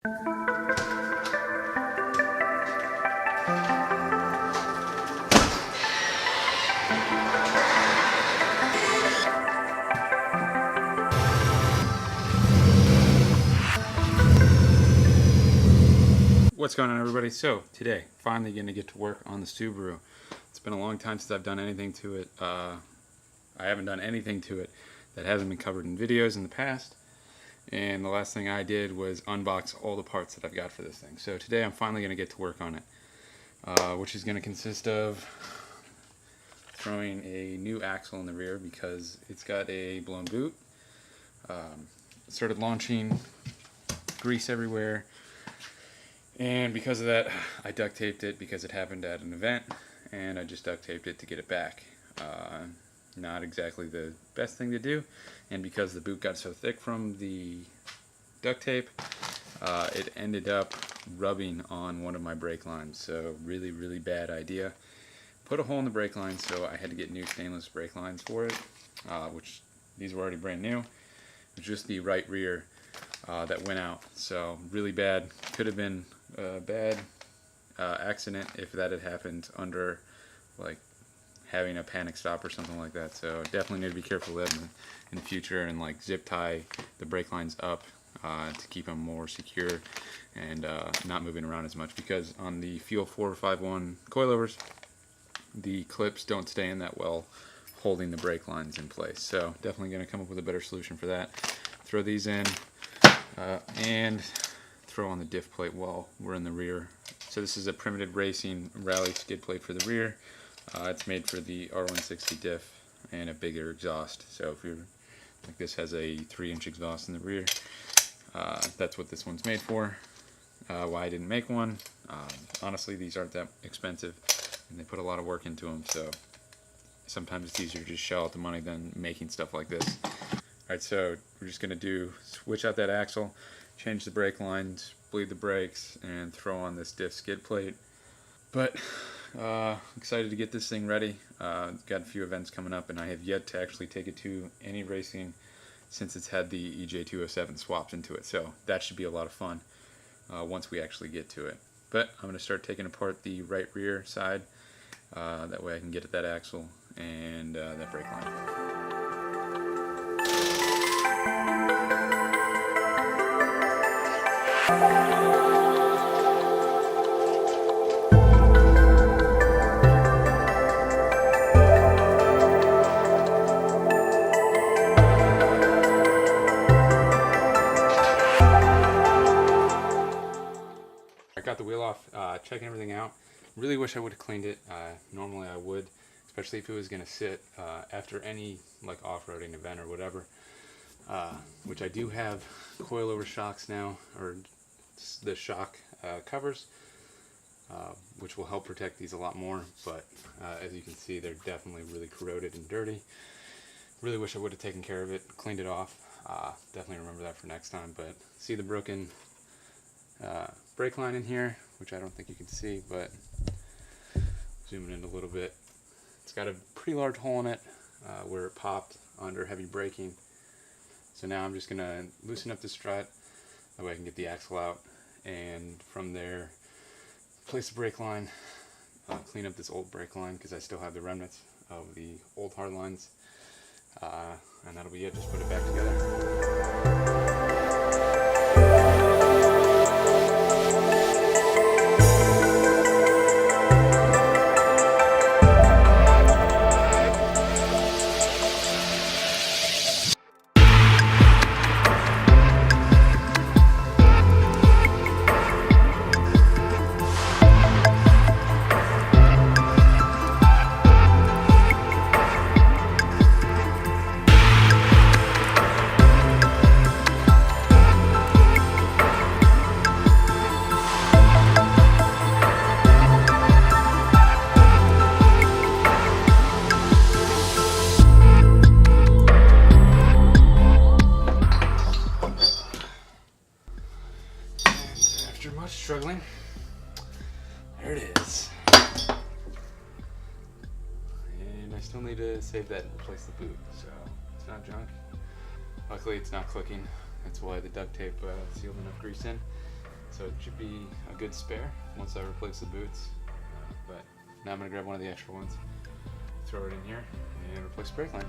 What's going on, everybody? So today, finally going to get to work on the Subaru. It's been a long time since I've done anything to it. I haven't done anything to it that hasn't been covered in videos in the past. And the last thing I did was unbox all the parts that I've got for this thing. So today I'm finally going to get to work on it, which is going to consist of throwing a new axle in the rear because it's got a blown boot. Started launching, grease everywhere. And because of that, I duct taped it because it happened at an event, and I just duct taped it to get it back. Not exactly the best thing to do, and because the boot got so thick from the duct tape, it ended up rubbing on one of my brake lines, so really bad idea. Put a hole in the brake line, so I had to get new stainless brake lines for it, which these were already brand new. It was just the right rear that went out, so really bad. Could have been a bad accident if that had happened under like having a panic stop or something like that. So definitely need to be careful of that in the future, and like zip tie the brake lines up to keep them more secure and not moving around as much, because on the Fuel 451 coilovers the clips don't stay in that well holding the brake lines in place. So definitely going to come up with a better solution for that. Throw these in and throw on the diff plate while we're in the rear. So this is a Primitive Racing rally skid plate for the rear. It's made for the R160 diff and a bigger exhaust. So if you're like, this has a 3-inch exhaust in the rear. That's what this one's made for. Why I didn't make one, honestly these aren't that expensive and they put a lot of work into them, so sometimes it's easier to just shell out the money than making stuff like this. Alright, so we're just going to switch out that axle, change the brake lines, bleed the brakes, and throw on this diff skid plate. But excited to get this thing ready. Got a few events coming up, and I have yet to actually take it to any racing since it's had the EJ207 swapped into it. So that should be a lot of fun once we actually get to it. But I'm going to start taking apart the right rear side. That way I can get at that axle and that brake line. I got the wheel off, checking everything out. Really wish I would have cleaned it. Normally I would, especially if it was going to sit after any like off-roading event or whatever. Which I do have coilover shocks now, or the shock covers, which will help protect these a lot more, but as you can see they're definitely really corroded and dirty. Really wish I would have taken care of it, cleaned it off. Definitely remember that for next time. But see the broken brake line in here, which I don't think you can see, but zooming in a little bit, it's got a pretty large hole in it where it popped under heavy braking. So now I'm just going to loosen up the strut, that way I can get the axle out, and from there place the brake line, clean up this old brake line because I still have the remnants of the old hard lines, and that'll be it. Just put it back together. Struggling. There it is. And I still need to save that and replace the boot, so it's not junk. Luckily it's not clicking. That's why the duct tape sealed enough grease in. So it should be a good spare once I replace the boots. But now I'm going to grab one of the extra ones, throw it in here, and replace the brake line.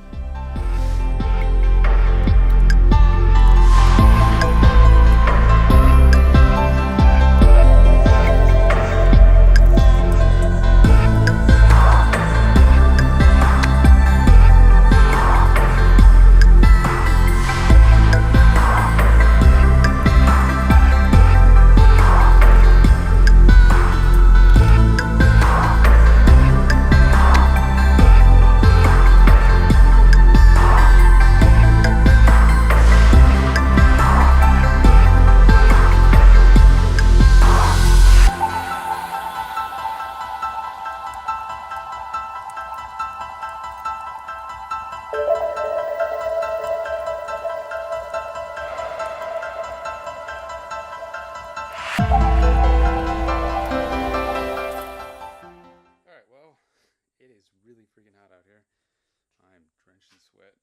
I'm drenched in sweat.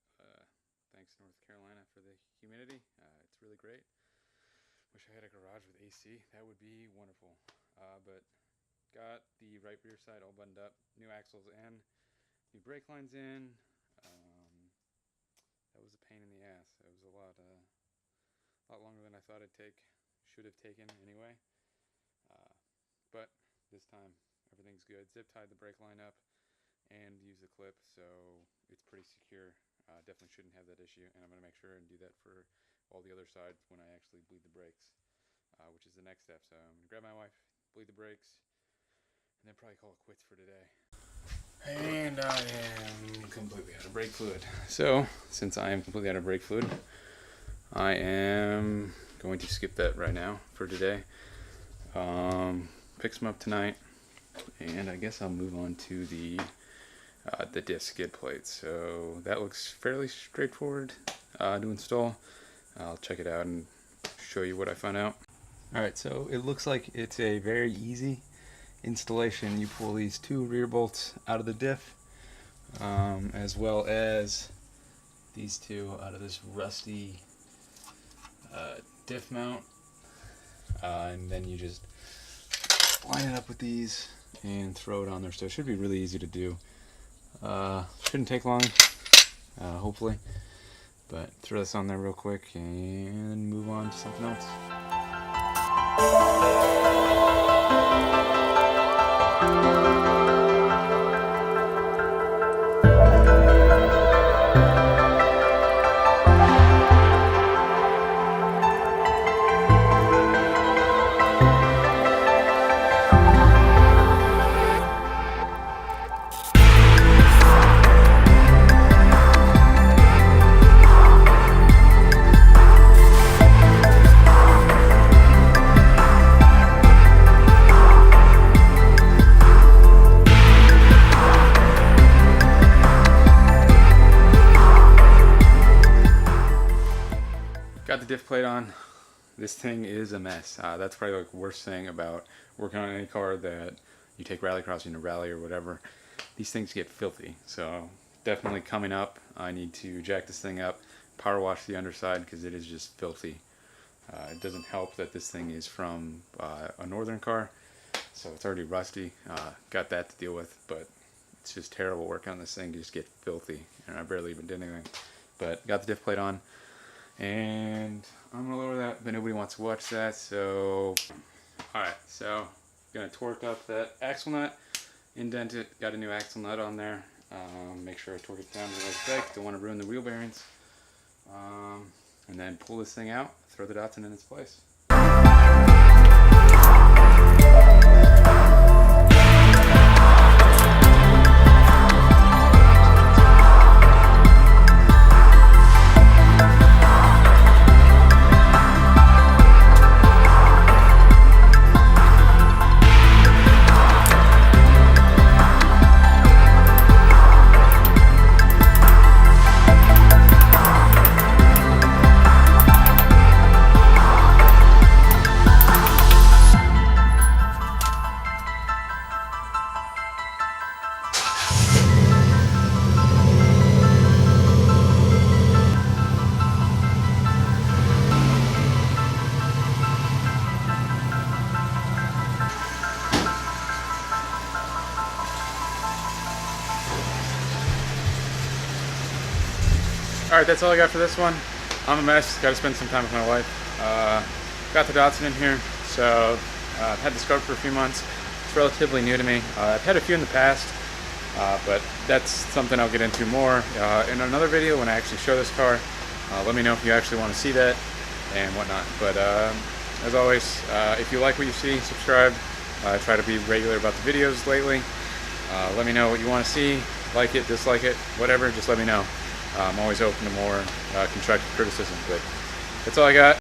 Thanks North Carolina for the humidity. It's really great. Wish I had a garage with AC. That would be wonderful. But got the right rear side all buttoned up. New axles in. New brake lines in. That was a pain in the ass. It was a lot longer than I thought it'd take. Should have taken anyway. But this time everything's good. Zip tied the brake line up and use the clip, so it's pretty secure. Definitely shouldn't have that issue, and I'm going to make sure and do that for all the other sides when I actually bleed the brakes, which is the next step. So I'm going to grab my wife, bleed the brakes, and then probably call it quits for today. And I am completely out of brake fluid. So since I am completely out of brake fluid, I am going to skip that right now for today. Pick some up tonight, and I guess I'll move on to the diff skid plate. So that looks fairly straightforward to install. I'll check it out and show you what I found out. Alright, so it looks like it's a very easy installation. You pull these two rear bolts out of the diff, as well as these two out of this rusty diff mount, and then you just line it up with these and throw it on there. So it should be really easy to do. Shouldn't take long, hopefully, but throw this on there real quick and move on to something else. Got the diff plate on. This thing is a mess. That's probably like the worst thing about working on any car that you take rallycrossing to rally or whatever. These things get filthy. So definitely coming up, I need to jack this thing up, power wash the underside because it is just filthy. It doesn't help that this thing is from a northern car, so it's already rusty. Got that to deal with, but it's just terrible working on this thing. You just get filthy, and I barely even did anything. But got the diff plate on. And I'm gonna lower that, but nobody wants to watch that, so alright, so gonna torque up that axle nut, indent it, got a new axle nut on there. Make sure I torque it down to the right spec, don't want to ruin the wheel bearings, and then pull this thing out, throw the dots in its place. Alright, that's all I got for this one. I'm a mess. Got to spend some time with my wife. Got the Datsun in here, so I've had this car for a few months. It's relatively new to me. I've had a few in the past, but that's something I'll get into more in another video when I actually show this car. Let me know if you actually want to see that and whatnot. But as always, if you like what you see, subscribe. I try to be regular about the videos lately. Let me know what you want to see. Like it, dislike it, whatever. Just let me know. I'm always open to more constructive criticism. But that's all I got.